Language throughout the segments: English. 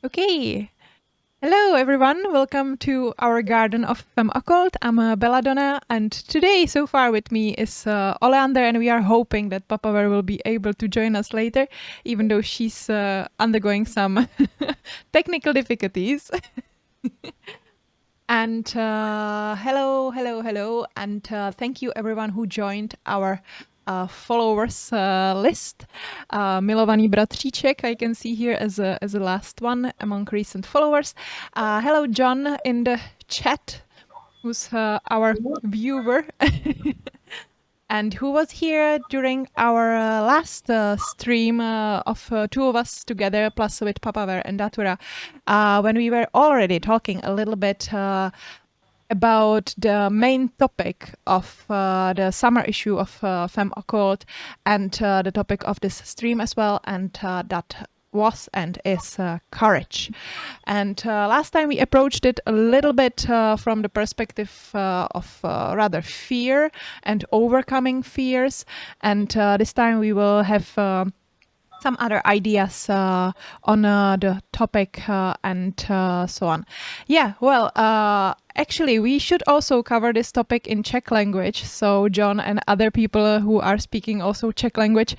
Okay. Hello, everyone. Welcome to our garden of Femme Occulte. I'm Belladonna, and today, so far with me is Oleander, and we are hoping that Papa Bear will be able to join us later, even though she's undergoing some technical difficulties. And hello, and thank you everyone who joined our followers list. Milovaný bratříček, I can see here as a last one among recent followers. Hello, John, in the chat, who's our viewer. And who was here during our last stream of two of us together, plus with Papa Bear and Datura, when we were already talking a little bit about the main topic of the summer issue of Femme Occulte and the topic of this stream as well, and that was and is courage. And last time we approached it a little bit from the perspective of rather fear and overcoming fears. And this time we will have some other ideas on the topic and so on. Yeah, well, actually, we should also cover this topic in Czech language. So John and other people who are speaking also Czech language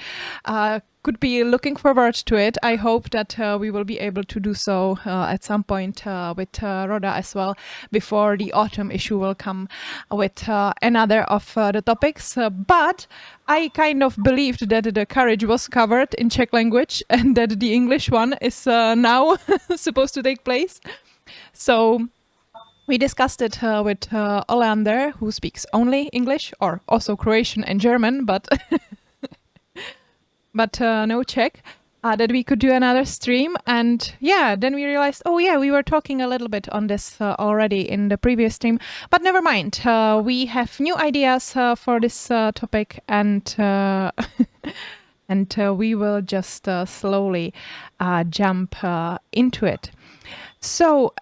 could be looking forward to it. I hope that we will be able to do so at some point with Roda as well, before the autumn issue will come with another of the topics. But I kind of believed that the courage was covered in Czech language and that the English one is now supposed to take place. So we discussed it with Oleander, who speaks only English, or also Croatian and German, but no Czech, that we could do another stream. And yeah, then we realized, oh yeah, we were talking a little bit on this already in the previous stream, but never mind. We have new ideas for this topic, and and we will just slowly jump into it. So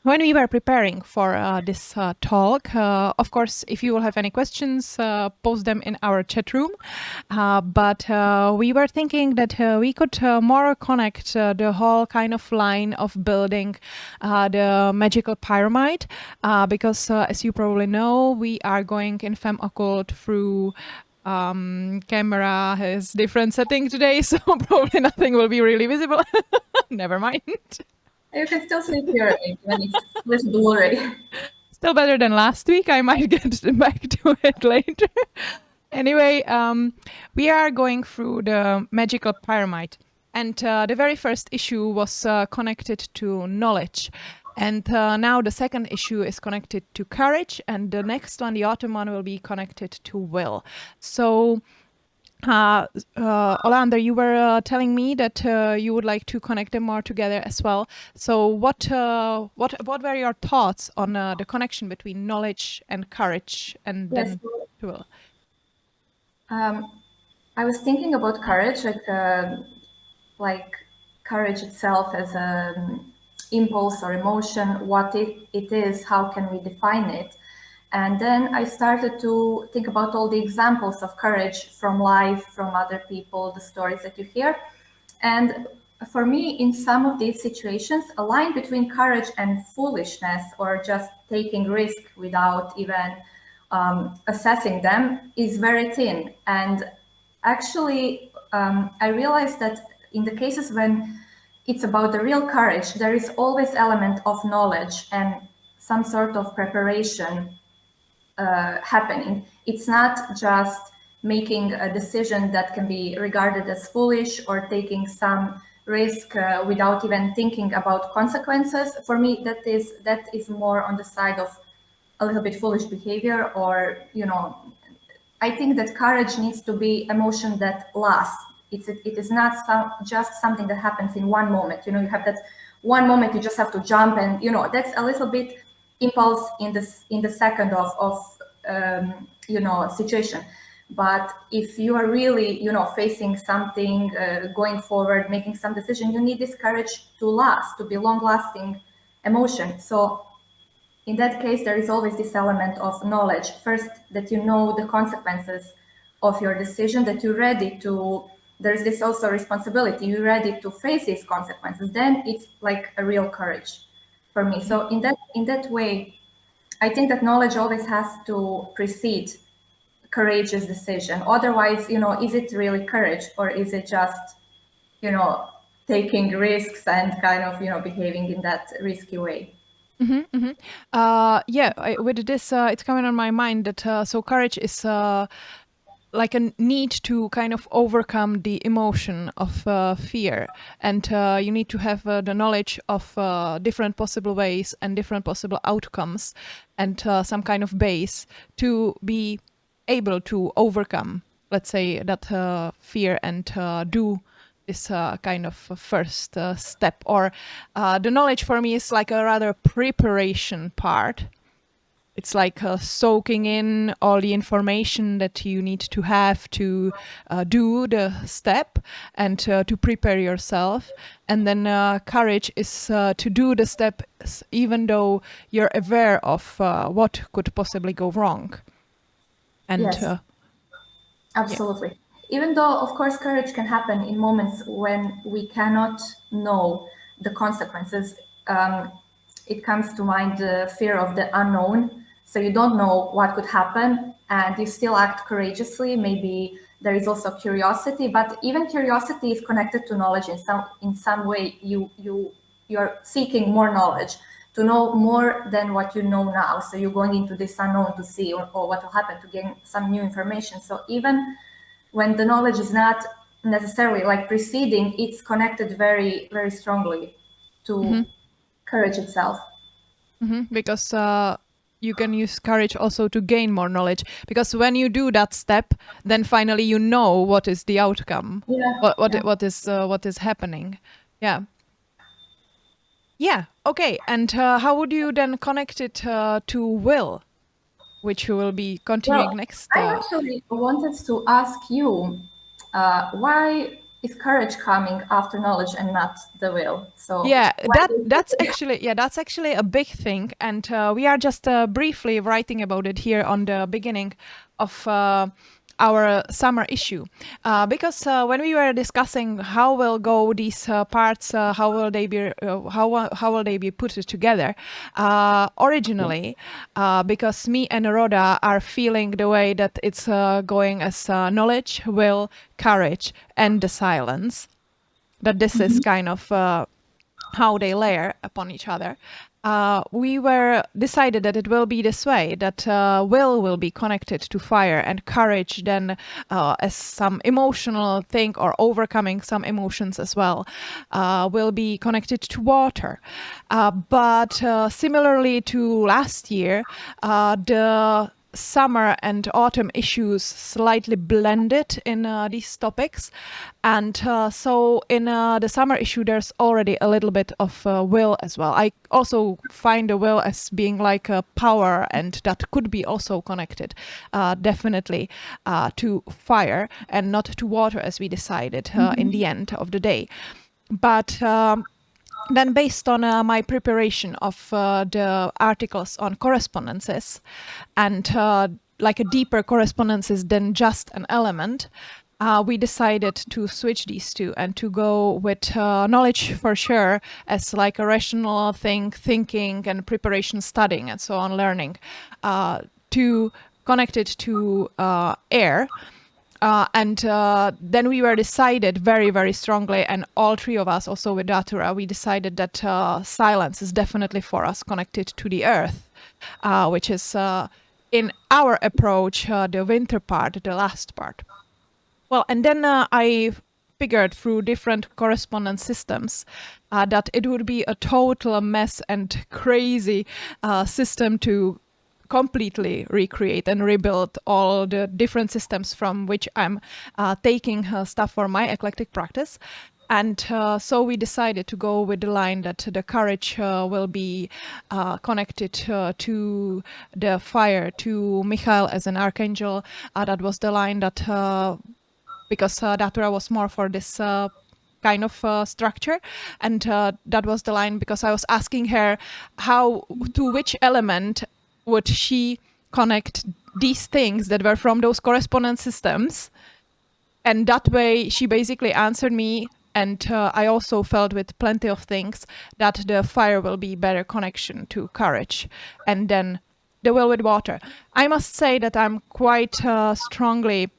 when we were preparing for this talk, of course, if you will have any questions, post them in our chat room. But we were thinking that we could more connect the whole kind of line of building the magical pyramid, because as you probably know, we are going in Femme Occulte through camera has different setting today, so probably nothing will be really visible. Never mind. You can still see here when it's less blurry. Still better than last week. I might get back to it later. Anyway, we are going through the magical pyramid. And the very first issue was connected to knowledge. And now the second issue is connected to courage. And the next one, the autumn one, will be connected to will. So Olander, you were telling me that you would like to connect them more together as well. So what were your thoughts on the connection between knowledge and courage and then will? I was thinking about courage, like courage itself as an impulse or emotion, what it is, how can we define it? And then I started to think about all the examples of courage from life, from other people, the stories that you hear. And for me, in some of these situations, a line between courage and foolishness, or just taking risk without even assessing them, is very thin. And actually, I realized that in the cases when it's about the real courage, there is always element of knowledge and some sort of preparation happening. It's not just making a decision that can be regarded as foolish or taking some risk without even thinking about consequences. For me, that is more on the side of a little bit foolish behavior, or, you know, I think that courage needs to be emotion that lasts. It is not just something that happens in one moment. You know, you have that one moment you just have to jump, and you know that's a little bit impulse in the second of you know, situation. But if you are really, you know, facing something, going forward, making some decision, you need this courage to last, to be long-lasting emotion. So in that case, there is always this element of knowledge. First, that you know the consequences of your decision, that you're ready to there's this also responsibility. You're ready to face these consequences. Then it's like a real courage for me. So in that way, I think that knowledge always has to precede courageous decision. Otherwise, is it really courage, or is it just, taking risks and kind of, behaving in that risky way? With this, it's coming on my mind that so courage is like a need to kind of overcome the emotion of fear, and you need to have the knowledge of different possible ways and different possible outcomes, and some kind of base to be able to overcome, let's say, that fear, and do this kind of first step. Or the knowledge for me is like a rather preparation part. It's like soaking in all the information that you need to have to do the step, and to prepare yourself. And then courage is to do the step even though you're aware of what could possibly go wrong. And yes, absolutely. Even though, of course, courage can happen in moments when we cannot know the consequences. It comes to mind the fear of the unknown. So you don't know what could happen, and you still act courageously. Maybe there is also curiosity, but even curiosity is connected to knowledge in some way. You're seeking more knowledge, to know more than what you know now. So you're going into this unknown to see or what will happen, to gain some new information. So even when the knowledge is not necessarily like preceding, it's connected very, very strongly to courage itself. Because you can use courage also to gain more knowledge, because when you do that step, then finally you know what is the outcome, what is happening. Okay. And how would you then connect it to will, which you will be continuing next? I actually wanted to ask you, why is courage coming after knowledge and not the will? So that's actually a big thing, and we are just briefly writing about it here on the beginning of our summer issue, because when we were discussing how will go these parts, how will they be put together originally, because me and Rhoda are feeling the way that it's going as knowledge, will, courage, and the silence, that this is kind of how they layer upon each other. We were decided that it will be this way, that will be connected to fire, and courage then as some emotional thing, or overcoming some emotions as well, will be connected to water. But similarly to last year, the summer and autumn issues slightly blended in these topics, and so in the summer issue there's already a little bit of will as well. I also find the will as being like a power, and that could be also connected definitely to fire and not to water, as we decided in the end of the day. But then, based on my preparation of the articles on correspondences, and like a deeper correspondences than just an element, we decided to switch these two and to go with knowledge for sure as like a rational thinking and preparation, studying, and so on, learning, to connect it to air. And then we were decided very, very strongly, and all three of us, also with Datura, we decided that silence is definitely for us connected to the earth, which is in our approach the winter part, the last part. Well, and then I figured through different correspondence systems that it would be a total mess and crazy system to completely recreate and rebuild all the different systems from which I'm taking stuff for my eclectic practice. And so we decided to go with the line that the courage will be connected to the fire, to Michael as an archangel. That was the line that, because Datura was more for this kind of structure, and that was the line because I was asking her to which element would she connect these things that were from those correspondence systems And that way she basically answered me, and I also felt with plenty of things that the fire will be better connection to courage, and then the will with water. I must say that I'm quite strongly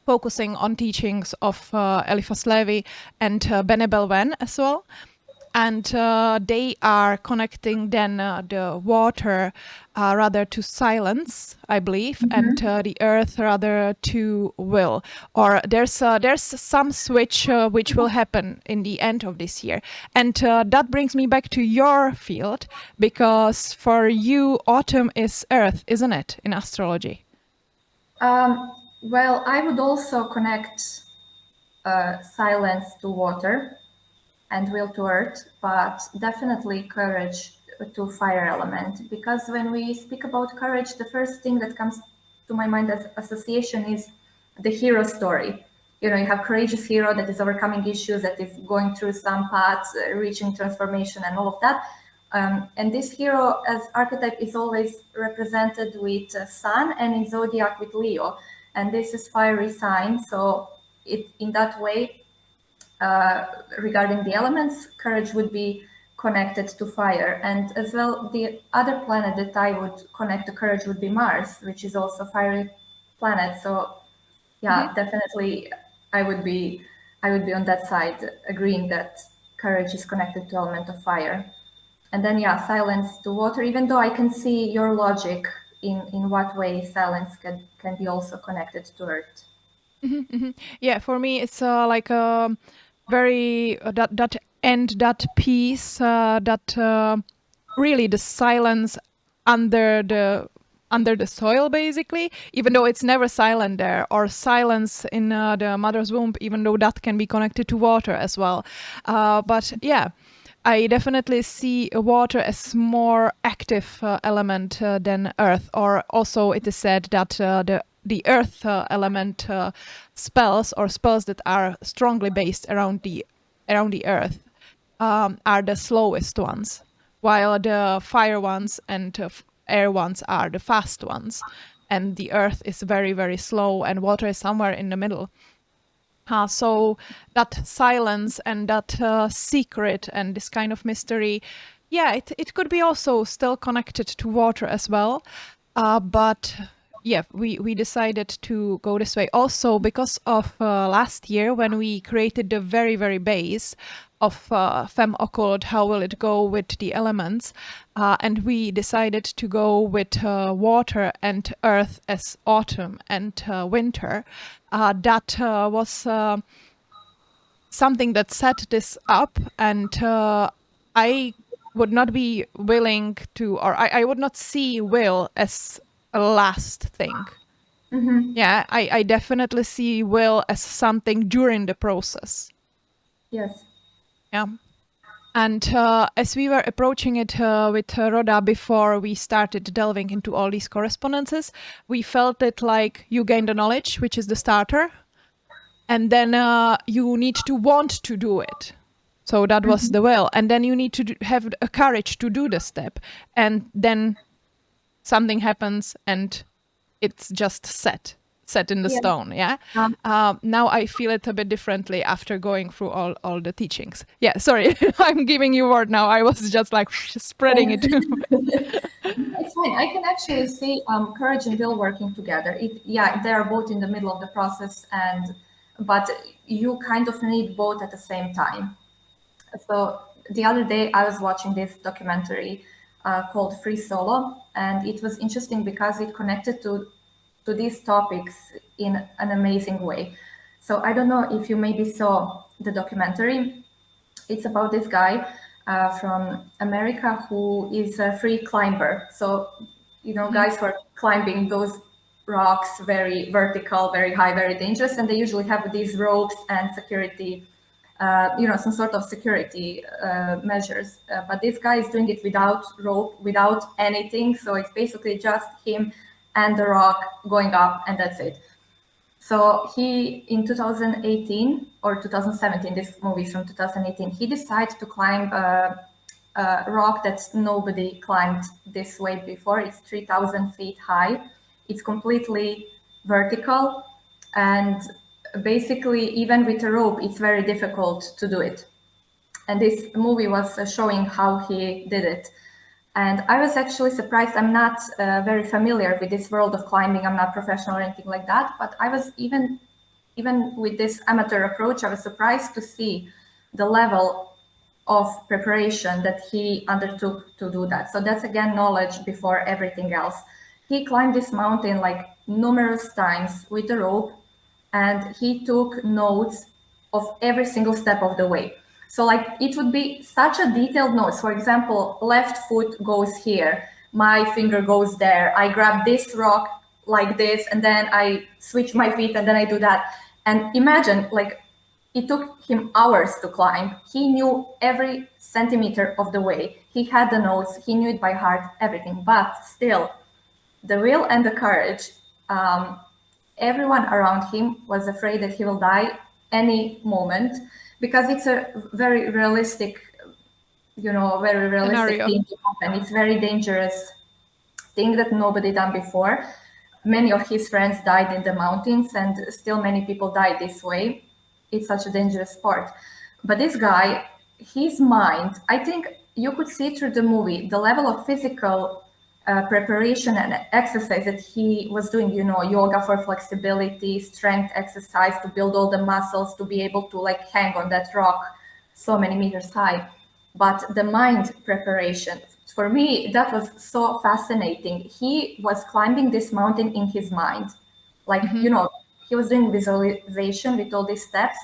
focusing on teachings of Eliphas Levi and Bene Belven as well. And they are connecting then the water rather to silence, I believe, and the earth rather to will. Or there's some switch which will happen in the end of this year, and that brings me back to your field, because for you autumn is earth, isn't it, in astrology? Well, I would also connect silence to water and will to earth, but definitely courage to fire element. Because when we speak about courage, the first thing that comes to my mind as association is the hero story. You know, you have courageous hero that is overcoming issues, that is going through some paths, reaching transformation and all of that. And this hero as archetype is always represented with sun, and in zodiac with Leo. And this is fiery sign. So it in that way, regarding the elements, courage would be connected to fire. And as well, the other planet that I would connect to courage would be Mars, which is also a fiery planet. So yeah, definitely I would be on that side, agreeing that courage is connected to element of fire. And then yeah, silence to water, even though I can see your logic in what way silence can be also connected to earth. Yeah, for me it's like a very that end, that piece, that really the silence under the soil, basically, even though it's never silent there, or silence in the mother's womb, even though that can be connected to water as well. But yeah, I definitely see water as more active element than earth. Or also it is said that the earth element spells, or spells that are strongly based around the earth, are the slowest ones, while the fire ones and air ones are the fast ones. And the earth is very, very slow, and water is somewhere in the middle. So that silence and that secret and this kind of mystery, yeah, it could be also still connected to water as well. But yeah, we decided to go this way also because of last year when we created the very, very base of Femme Occulte, how will it go with the elements? And we decided to go with water and earth as autumn and winter. That was something that set this up, and I would not be willing to, or I would not see will as a last thing. Yeah, I definitely see will as something during the process. Yes. Yeah. And as we were approaching it with Rhoda before we started delving into all these correspondences, we felt it like you gain the knowledge, which is the starter, and then you need to want to do it. So that was the will. And then you need to have a courage to do the step. And then something happens and it's just set in the Yes. stone. Yeah. Now I feel it a bit differently after going through all the teachings. Yeah, sorry. I'm giving you word now. I was just like spreading it. It's fine. I can actually see courage and will working together. Yeah, they are both in the middle of the process, but you kind of need both at the same time. So the other day I was watching this documentary called Free Solo, and it was interesting because it connected to these topics in an amazing way. So I don't know if you maybe saw the documentary. It's about this guy from America who is a free climber. So, you know, guys who are climbing those rocks, very vertical, very high, very dangerous, and they usually have these ropes and security, some sort of security measures. But this guy is doing it without rope, without anything. So it's basically just him and the rock going up, and that's it. So he, in 2018 or 2017, this movie is from 2018, he decided to climb a rock that nobody climbed this way before. It's 3,000 feet high. It's completely vertical, and basically, even with a rope, it's very difficult to do it. And this movie was showing how he did it. And I was actually surprised. I'm not very familiar with this world of climbing. I'm not professional or anything like that. But I was even with this amateur approach, I was surprised to see the level of preparation that he undertook to do that. So that's again knowledge before everything else. He climbed this mountain like numerous times with a rope, and he took notes of every single step of the way. So like it would be such a detailed notes. For example, left foot goes here, my finger goes there, I grab this rock like this, and then I switch my feet, and then I do that. And imagine, like, it took him hours to climb. He knew every centimeter of the way. He had the notes, he knew it by heart, everything. But still, the will and the courage, everyone around him was afraid that he will die any moment, because it's a very realistic, very realistic Scenario. thing to happen. It's very dangerous thing that nobody done before. Many of his friends died in the mountains, and still many people died this way. It's such a dangerous sport. But this guy, his mind, I think you could see through the movie, the level of physical preparation and exercise that he was doing, yoga for flexibility, strength exercise to build all the muscles to be able to like hang on that rock so many meters high. But the mind preparation, for me, that was so fascinating. He was climbing this mountain in his mind. Like, he was doing visualization with all these steps.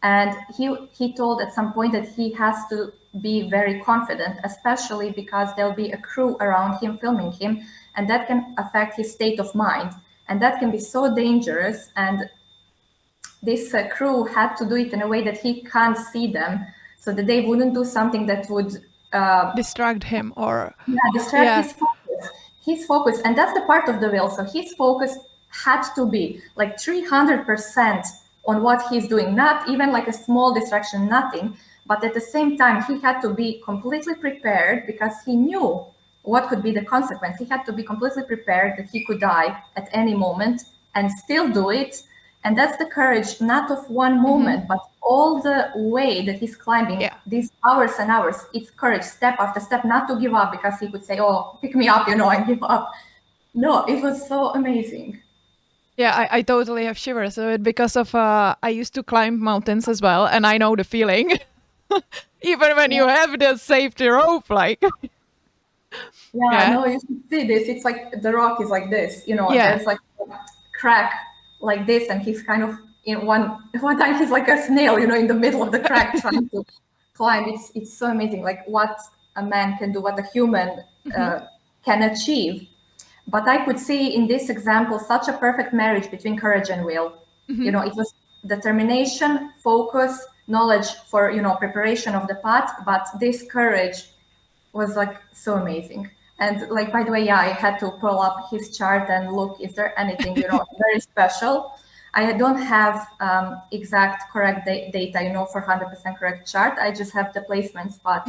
And he told at some point that he has to be very confident, especially because there'll be a crew around him filming him, and that can affect his state of mind. And that can be so dangerous. And this crew had to do it in a way that he can't see them, so that they wouldn't do something that would distract him or distract his focus. And that's the part of the will. So his focus had to be like 300% on what he's doing, not even like a small distraction, nothing. But at the same time, he had to be completely prepared, because he knew what could be the consequence. He had to be completely prepared that he could die at any moment and still do it. And that's the courage, not of one moment, but all the way that he's climbing, these hours and hours. It's courage, step after step, not to give up, because he could say, oh, pick me up, and give up. No, it was so amazing. Yeah, I totally have shivers of it, because of I used to climb mountains as well, and I know the feeling. Even when you have the safety rope, like. No, you should see this. It's like the rock is like this, there's like a crack like this, and he's kind of in one time he's like a snail, in the middle of the crack trying to climb. It's so amazing, like what a man can do, what a human can achieve. But I could see in this example such a perfect marriage between courage and will. It was determination, focus, knowledge for preparation of the path, but this courage was like so amazing. And like, by the way, I had to pull up his chart and look, is there anything very special? I don't have exact correct data, for 100% correct chart. I just have the placement spot.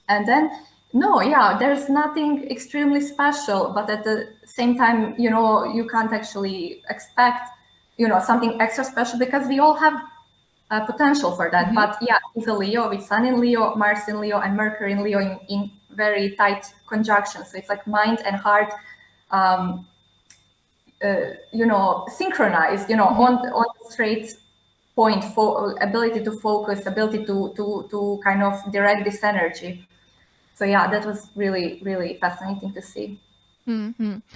And then there's nothing extremely special, but at the same time, you can't actually expect something extra special, because we all have potential for that. But he's a Leo with Sun in Leo, Mars in Leo, and Mercury in Leo in very tight conjunction. So it's like mind and heart synchronized, on straight point, for ability to focus, ability to kind of direct this energy. So that was really, really fascinating to see.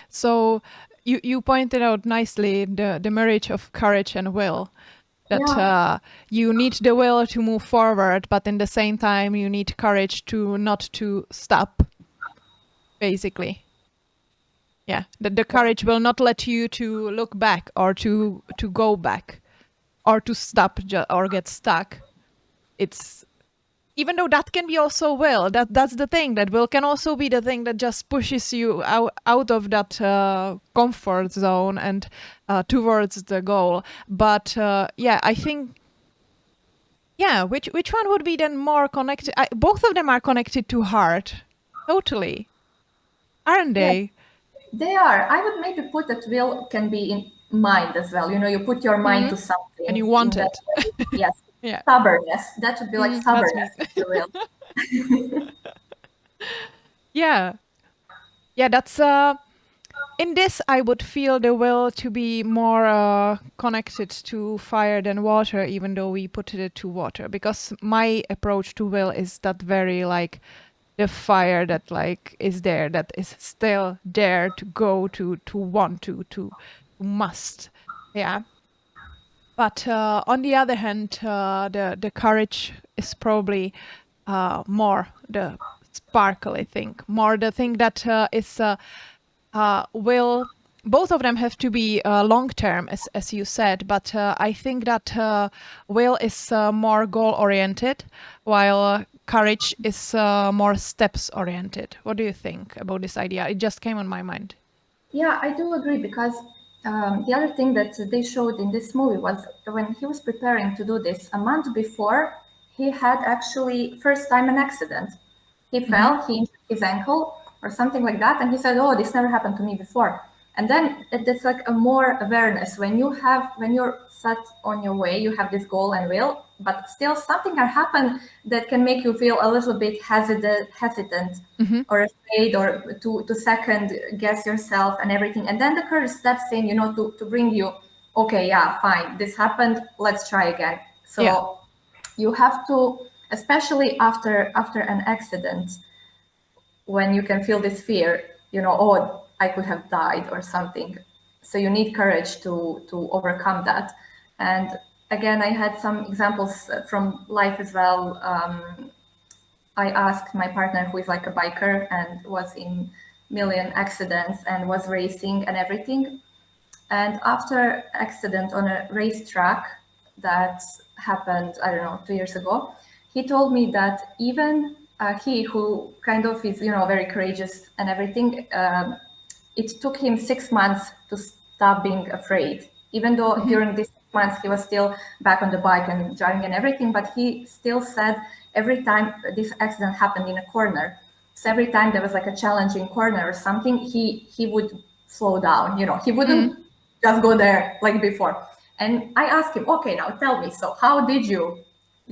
So you pointed out nicely the marriage of courage and will. That you need the will to move forward, but in the same time you need courage to not to stop, basically. The courage will not let you to look back or to go back or to stop or get stuck. It's, even though that can be also will, that's the thing, that will can also be the thing that just pushes you out of that comfort zone and towards the goal. But I think, which one would be then more connected? Both of them are connected to heart, totally, aren't they? They are. I would maybe put that will can be mind as well. You put your mind to something. And you want in that it. way. Yes. Yeah. Stubbornness. That would be like That's me. stubbornness, if you will. Yeah. Yeah, that's in this I would feel the will to be more connected to fire than water, even though we put it to water, because my approach to will is that very like the fire that like is there, that is still there to go, to want to must. Yeah. But on the other hand, the courage is probably more the sparkle, I think, more the thing that is will. Both of them have to be long term, as you said, but I think that will is more goal oriented, while courage is more steps oriented. What do you think about this idea? It just came on my mind. Yeah, I do agree, because the other thing that they showed in this movie was when he was preparing to do this, a month before, he had actually first time an accident. He fell, he injured his ankle or something like that, and he said, "Oh, this never happened to me before." And then it's like a more awareness when you're set on your way, you have this goal and will, but still something can happen that can make you feel a little bit hesitant or afraid, or to second guess yourself and everything. And then the courage steps in, to bring you, okay, yeah, fine, this happened, let's try again. So Yeah. you have to, especially after an accident, when you can feel this fear, oh, I could have died or something. So you need courage to overcome that. And again, I had some examples from life as well. I asked my partner, who is like a biker and was in million accidents and was racing and everything. And after accident on a racetrack that happened, I don't know, 2 years ago, he told me that even he, who kind of is, very courageous and everything, it took him 6 months to stop being afraid. Even though during these 6 months he was still back on the bike and driving and everything, but he still said every time this accident happened in a corner, so every time there was like a challenging corner or something, he would slow down. He wouldn't just go there like before. And I asked him, okay, now tell me, so how did you,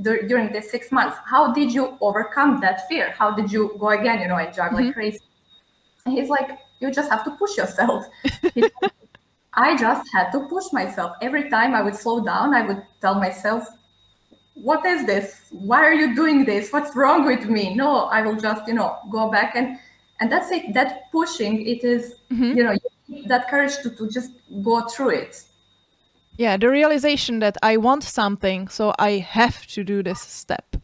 during these 6 months, how did you overcome that fear? How did you go again, and drive like crazy? And he's like, you just have to push yourself. I just had to push myself. Every time I would slow down, I would tell myself, what is this? Why are you doing this? What's wrong with me? No, I will just, go back. And that's it. That pushing, it is, you need that courage to just go through it. Yeah, the realization that I want something, so I have to do this step.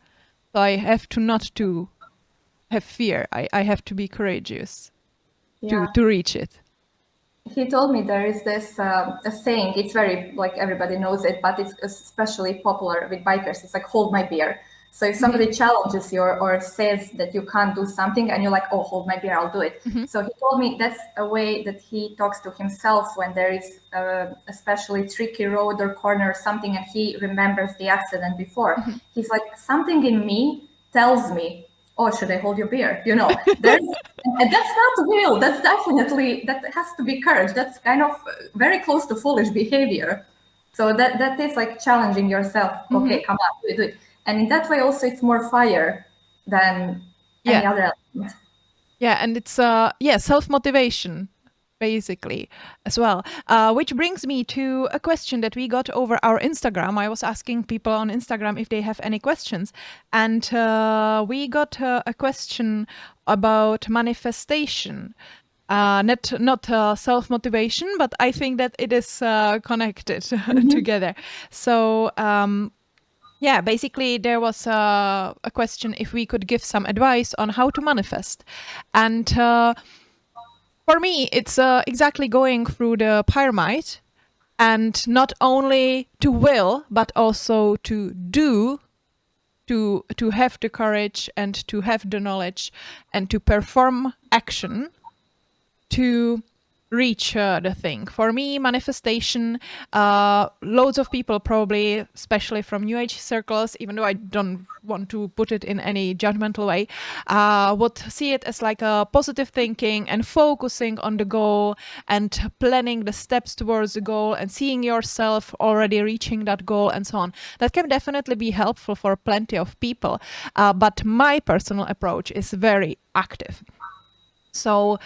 So I have to not to have fear. I have to be courageous to reach it. He told me there is this a saying. It's very, like, everybody knows it, but it's especially popular with bikers. It's like, hold my beer. So if somebody challenges you or says that you can't do something and you're like, oh, hold my beer, I'll do it. So he told me that's a way that he talks to himself when there is especially tricky road or corner or something and he remembers the accident before. He's like, something in me tells me, oh, should I hold your beer? And that's not will. That's definitely, that has to be courage. That's kind of very close to foolish behavior. So that is like challenging yourself. Okay, come on, do it. And in that way, also, it's more fire than any other element. Yeah, and it's self-motivation, basically, as well. Which brings me to a question that we got over our Instagram. I was asking people on Instagram if they have any questions, and we got a question about manifestation. Not self-motivation, but I think that it is connected together. So yeah, basically there was a question if we could give some advice on how to manifest. And for me, it's exactly going through the pyramid, and not only to will, but also to do, to have the courage and to have the knowledge and to perform action, to reach the thing. For me, manifestation, loads of people probably, especially from New Age circles, even though I don't want to put it in any judgmental way, would see it as like a positive thinking and focusing on the goal and planning the steps towards the goal and seeing yourself already reaching that goal and so on. That can definitely be helpful for plenty of people. But my personal approach is very active. So,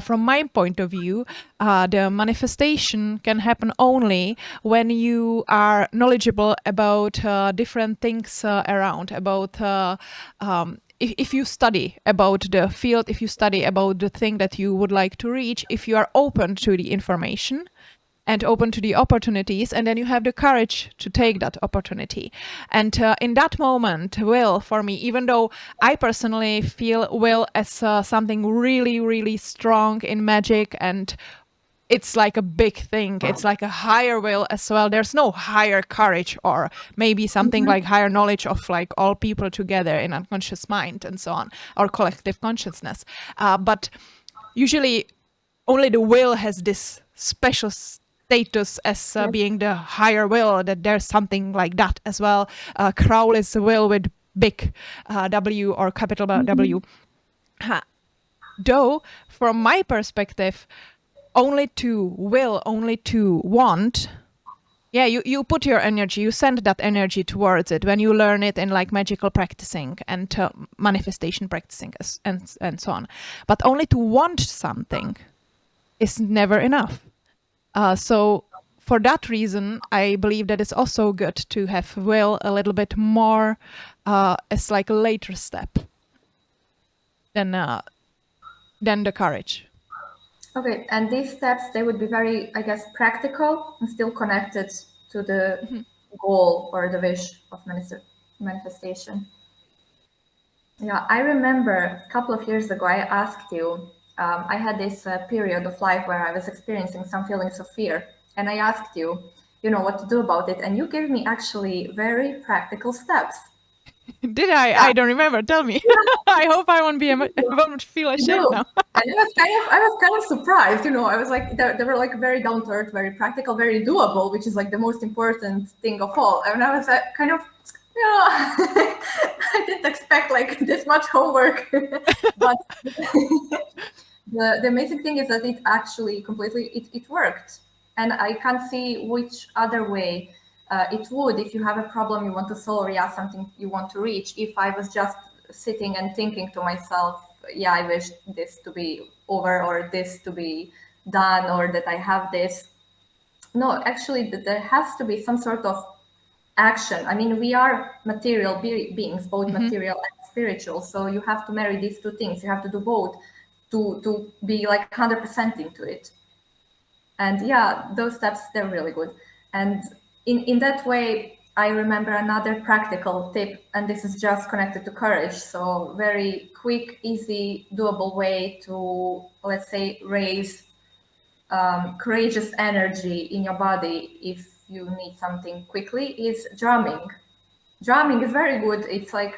from my point of view, the manifestation can happen only when you are knowledgeable about different things around, about if you study about the field, if you study about the thing that you would like to reach, if you are open to the information and open to the opportunities, and then you have the courage to take that opportunity. And in that moment, will, for me, even though I personally feel will as something really, really strong in magic, and it's like a big thing, it's like a higher will as well. There's no higher courage, or maybe something like higher knowledge of like all people together in unconscious mind and so on, or collective consciousness. But usually only the will has this special status as being the higher will, that there's something like that as well. Crowley's will with big W or capital W. Though, from my perspective, only to will, only to want, yeah, you put your energy, you send that energy towards it when you learn it in like magical practicing and manifestation practicing and so on. But only to want something is never enough. So for that reason, I believe that it's also good to have will a little bit more as like a later step than the courage. Okay, and these steps, they would be very, I guess, practical and still connected to the goal or the wish of manifestation. Yeah, I remember a couple of years ago, I asked you, I had this period of life where I was experiencing some feelings of fear, and I asked you, what to do about it, and you gave me actually very practical steps. Did I? Yeah. I don't remember. Tell me. I hope I won't won't feel ashamed now. And I was kind of surprised, I was like, they were like very down to earth, very practical, very doable, which is like the most important thing of all. And I was kind of, I didn't expect like this much homework, but the amazing thing is that it actually it worked, and I can't see which other way it would. If you have a problem you want to solve, yeah, something you want to reach, if I was just sitting and thinking to myself, yeah, I wish this to be over or this to be done or that I have this. No, actually there has to be some sort of action. I mean, we are material beings, both material and spiritual, so you have to marry these two things. You have to do both to be like 100% into it. And yeah, those steps, they're really good. And in that way, I remember another practical tip, and this is just connected to courage. So very quick, easy, doable way to, let's say, raise courageous energy in your body if you need something quickly is drumming. Drumming is very good. It's like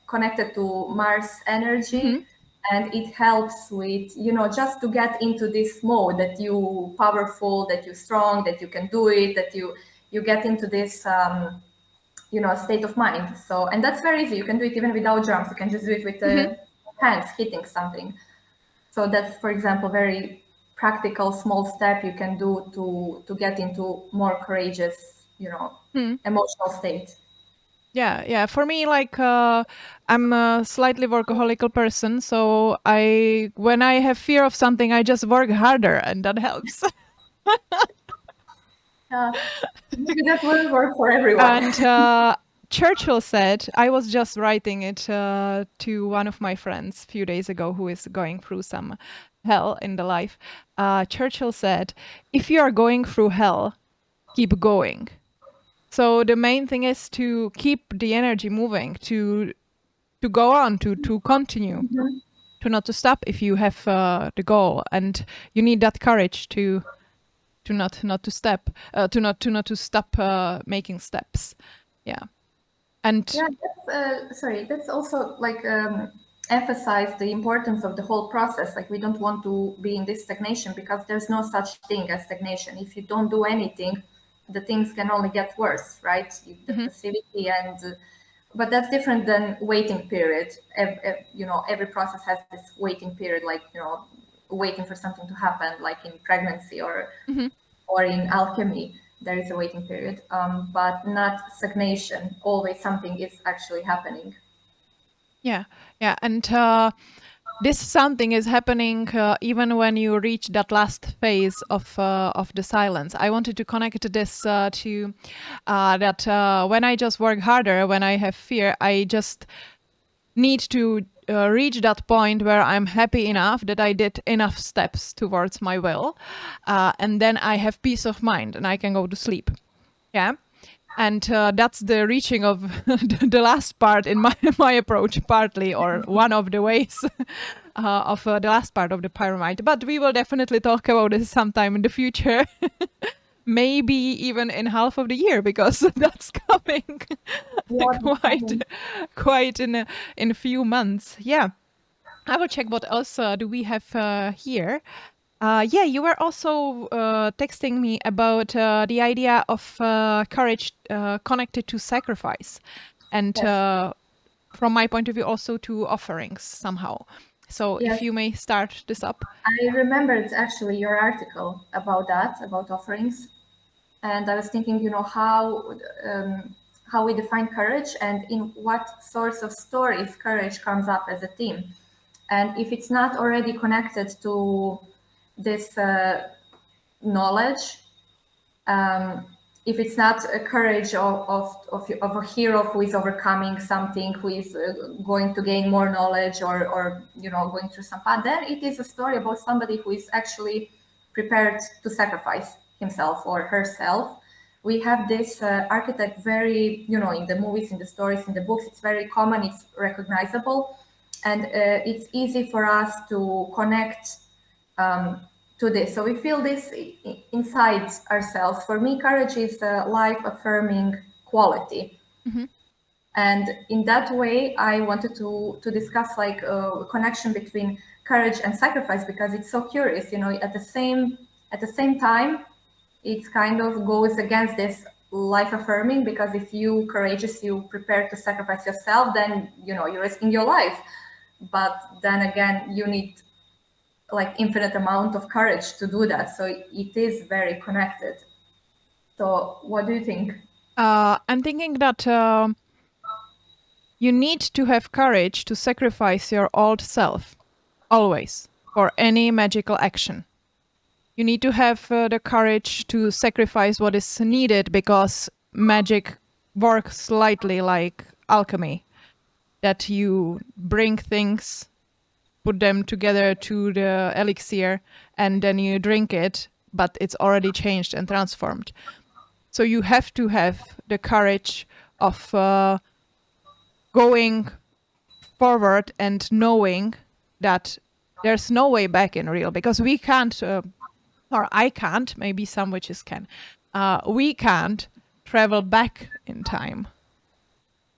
connected to Mars energy, and it helps with, just to get into this mode that you powerful, that you strong, that you can do it, that you get into this state of mind. So, and that's very easy. You can do it even without drums. You can just do it with the hands hitting something. So that's, for example, very practical small step you can do to get into more courageous, emotional state. Yeah. For me, like I'm a slightly workaholical person, so when I have fear of something, I just work harder, and that helps. Maybe that will work for everyone. And Churchill said, I was just writing it to one of my friends a few days ago who is going through some hell in the life. Churchill said, if you are going through hell, keep going. So the main thing is to keep the energy moving, to go on, to continue, to not to stop if you have the goal, and you need that courage to not to step, to not to stop making steps. Yeah, and Yeah, that's also like emphasize the importance of the whole process. Like, we don't want to be in this stagnation, because there's no such thing as stagnation. If you don't do anything, the things can only get worse, right? The passivity and but that's different than waiting period. Every process has this waiting period, like, waiting for something to happen, like in pregnancy or in alchemy. There is a waiting period, but not stagnation. Always something is actually happening. Yeah, and this something is happening even when you reach that last phase of the silence. I wanted to connect this to that when I just work harder, when I have fear, I just need to reach that point where I'm happy enough that I did enough steps towards my will, and then I have peace of mind and I can go to sleep. Yeah. And that's the reaching of the last part in my approach, partly, or one of the ways of the last part of the pyramid. But we will definitely talk about this sometime in the future. Maybe even in half of the year, because that's coming quite in a few months. Yeah. I will check what else do we have here. Yeah, you were also texting me about the idea of courage connected to sacrifice, and from my point of view, also to offerings somehow. So if you may start this up. I remembered actually your article about that, about offerings, and I was thinking, how we define courage and in what sorts of stories courage comes up as a theme, and if it's not already connected to this knowledge, if it's not a courage of a hero who is overcoming something, who is going to gain more knowledge, or going through some path, then it is a story about somebody who is actually prepared to sacrifice himself or herself. We have this archetype very, in the movies, in the stories, in the books, it's very common, it's recognizable, and it's easy for us to connect to this. So we feel this inside ourselves. For me, courage is a life-affirming quality. And in that way, I wanted to discuss like a connection between courage and sacrifice, because it's so curious, at the same time, it kind of goes against this life-affirming, because if you courageous, you prepare to sacrifice yourself, then, you're risking your life. But then again, you need like infinite amount of courage to do that. So it is very connected. So what do you think? I'm thinking that you need to have courage to sacrifice your old self, always, for any magical action. You need to have the courage to sacrifice what is needed, because magic works slightly like alchemy, that you bring things, put them together to the elixir, and then you drink it, but it's already changed and transformed. So you have to have the courage of going forward and knowing that there's no way back in real, because we can't, or I can't, maybe some witches can, we can't travel back in time.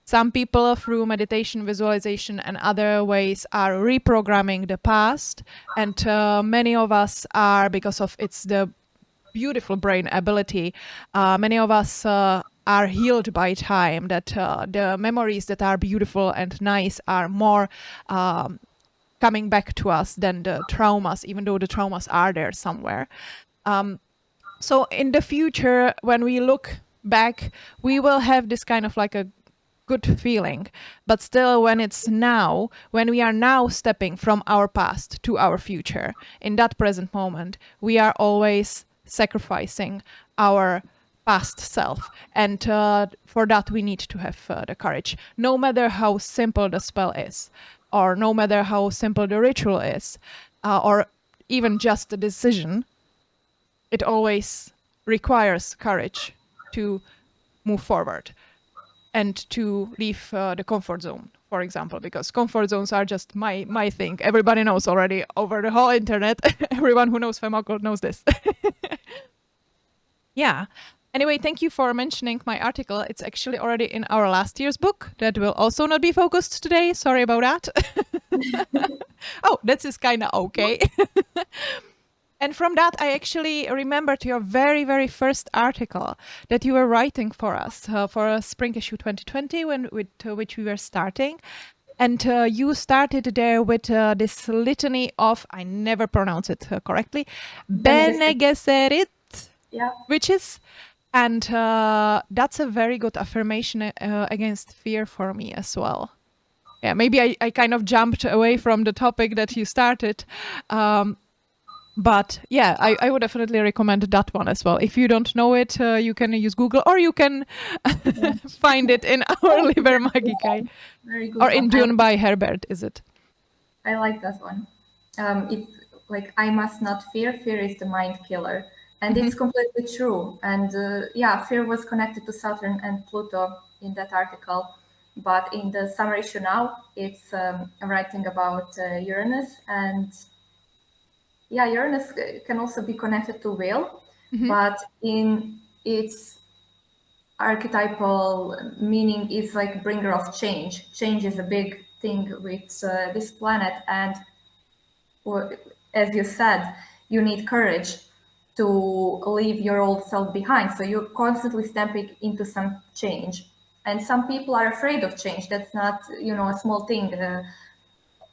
Some people, through meditation, visualization, and other ways, are reprogramming the past, and many of us are, because of it's the beautiful brain ability, many of us are healed by time, that the memories that are beautiful and nice are more coming back to us than the traumas, even though the traumas are there somewhere. So in the future, when we look back, we will have this kind of like a good feeling, but still, when it's now, when we are now stepping from our past to our future, in that present moment, we are always sacrificing our past self, and for that we need to have the courage, no matter how simple the spell is, or no matter how simple the ritual is, or even just the decision. It always requires courage to move forward and to leave the comfort zone, for example, because comfort zones are just my thing. Everybody knows already over the whole internet. Everyone who knows Femme Occulte knows this. Yeah. Anyway, thank you for mentioning my article. It's actually already in our last year's book. That will also not be focused today. Sorry about that. Oh, that is kind of okay. And from that, I actually remembered your very, very first article that you were writing for us for a spring issue 2020, with which we were starting. And you started there with this litany of, I never pronounce it correctly, Bene Gesserit witches. And that's a very good affirmation against fear for me as well. Yeah, maybe I kind of jumped away from the topic that you started. But yeah, I would definitely recommend that one as well. If you don't know it, you can use Google, or you can find it in our Liber Magicae. Very good Or in one. Dune by Herbert, is it? I like that one. It's like, I must not fear. Fear is the mind killer. And it's completely true. And yeah, fear was connected to Saturn and Pluto in that article. But in the summer issue now, it's writing about Uranus. And yeah, Uranus can also be connected to will, but in its archetypal meaning is like bringer of change. Change is a big thing with this planet, and as you said, you need courage to leave your old self behind. So you're constantly stepping into some change, and some people are afraid of change. That's not, a small thing.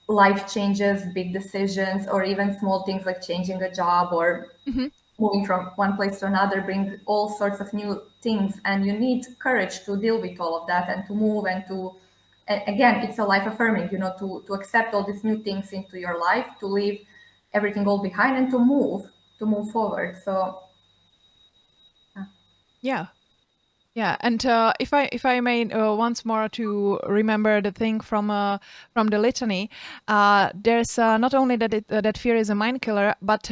Life changes, big decisions, or even small things like changing a job or moving from one place to another bring all sorts of new things, and you need courage to deal with all of that and to move and to, again, it's a life affirming, to accept all these new things into your life, to leave everything all behind and to move forward. So Yeah, and if I may once more to remember the thing from the litany, there's not only that that fear is a mind killer, but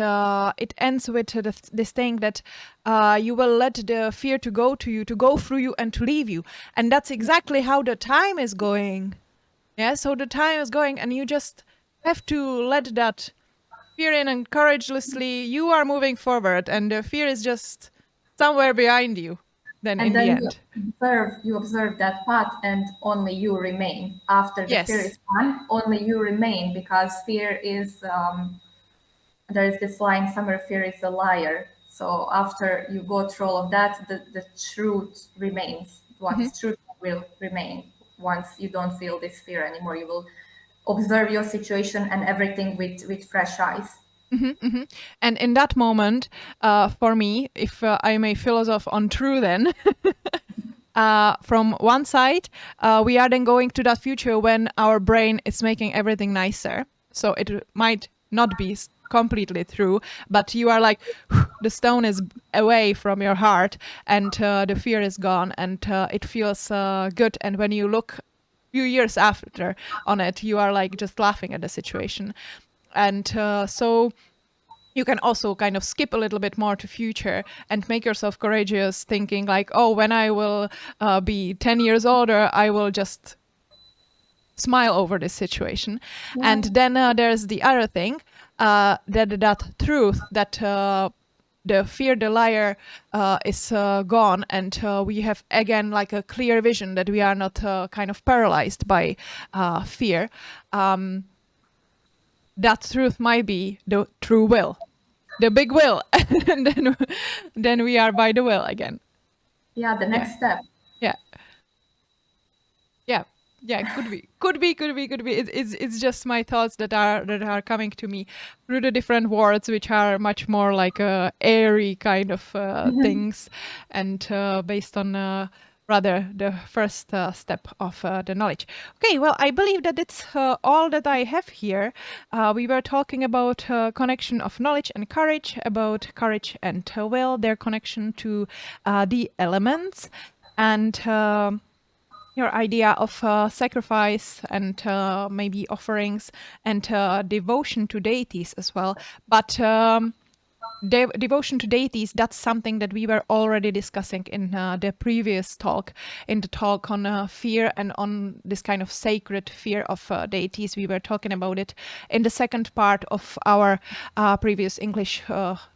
it ends with this thing that you will let the fear to go to you, to go through you, and to leave you, and that's exactly how the time is going. Yeah, so the time is going, and you just have to let that fear in, and courageously you are moving forward, and the fear is just somewhere behind you. Then in and the then end. you observe that path, and only you remain after the fear Yes. is gone. Only you remain, because fear is there is this line, summer fear is a liar. So after you go through all of that, the truth remains. What's truth will remain. Once you don't feel this fear anymore, you will observe your situation and everything with fresh eyes. And in that moment, for me, if I may philosoph on true, then from one side, we are then going to that future when our brain is making everything nicer. So it might not be completely true, but you are like, the stone is away from your heart, and the fear is gone, and it feels good. And when you look few years after on it, you are like just laughing at the situation. And so you can also kind of skip a little bit more to future and make yourself courageous, thinking like, oh, when I will be 10 years older, I will just smile over this situation. And then there's the other thing, that truth, that the fear, the liar, is gone, and we have again like a clear vision that we are not kind of paralyzed by fear. That truth might be the true will, the big will, and then we are by the will again. Yeah, the next step. Yeah. Could be. It's just my thoughts that are coming to me through the different words, which are much more like airy kind of things, and based on rather the first step of the knowledge. Okay, well, I believe that it's all that I have here. We were talking about connection of knowledge and courage, about courage and will, their connection to the elements, and your idea of sacrifice and maybe offerings and devotion to deities as well. But devotion to deities, that's something that we were already discussing in the previous talk, in the talk on fear and on this kind of sacred fear of deities. We were talking about it in the second part of our previous English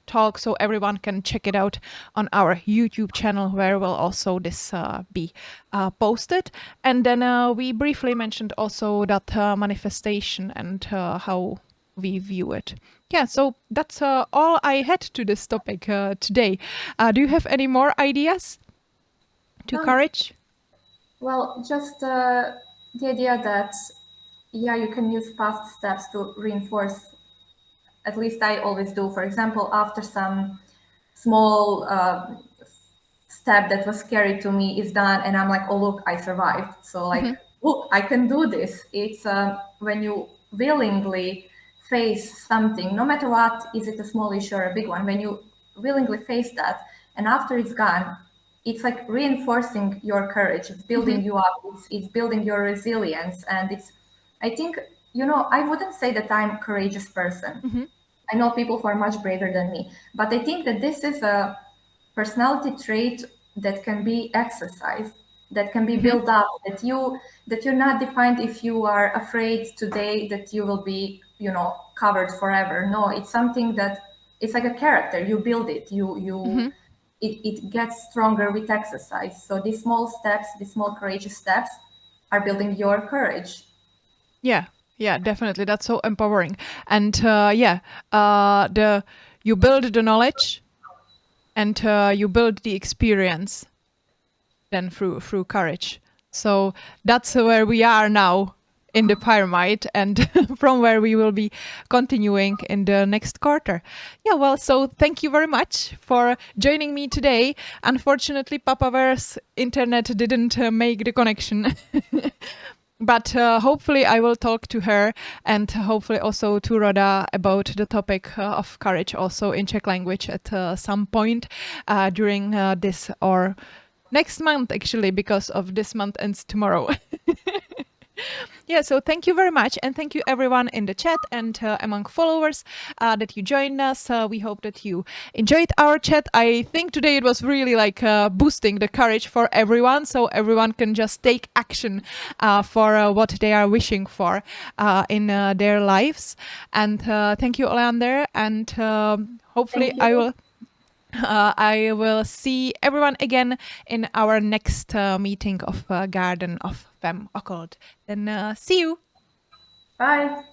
talk, so everyone can check it out on our YouTube channel, where will also this be posted. And then we briefly mentioned also that manifestation and how we view it. Yeah, so that's all I had to this topic today. Do you have any more ideas to courage? Well, just the idea that, yeah, you can use past steps to reinforce. At least I always do. For example, after some small step that was scary to me is done, and I'm like, oh, look, I survived. So, like, look, I can do this. It's when you willingly face something, no matter what, is it a small issue or a big one, when you willingly face that, and after it's gone, it's like reinforcing your courage. It's building you up. It's building your resilience. And it's, I think, I wouldn't say that I'm a courageous person. I know people who are much braver than me, but I think that this is a personality trait that can be exercised, that can be built up, that you're not defined if you are afraid today that you will be, covered forever. No, it's something that it's like a character. You build it. It gets stronger with exercise. So these small steps, these small courageous steps, are building your courage. Yeah, definitely. That's so empowering. And you build the knowledge, and you build the experience then through courage. So that's where we are now in the pyramid, and from where we will be continuing in the next quarter. Yeah, well, so thank you very much for joining me today. Unfortunately, Papa Bear's internet didn't make the connection. But hopefully I will talk to her, and hopefully also to Roda, about the topic of courage also in Czech language at some point during this or next month, actually, because of this month ends tomorrow. Yeah, so thank you very much. And thank you everyone in the chat and among followers that you joined us. We hope that you enjoyed our chat. I think today it was really like boosting the courage for everyone, so everyone can just take action for what they are wishing for in their lives. And thank you, Oleander. And hopefully I will see everyone again in our next meeting of Garden of Femme Occulte. Then see you. Bye.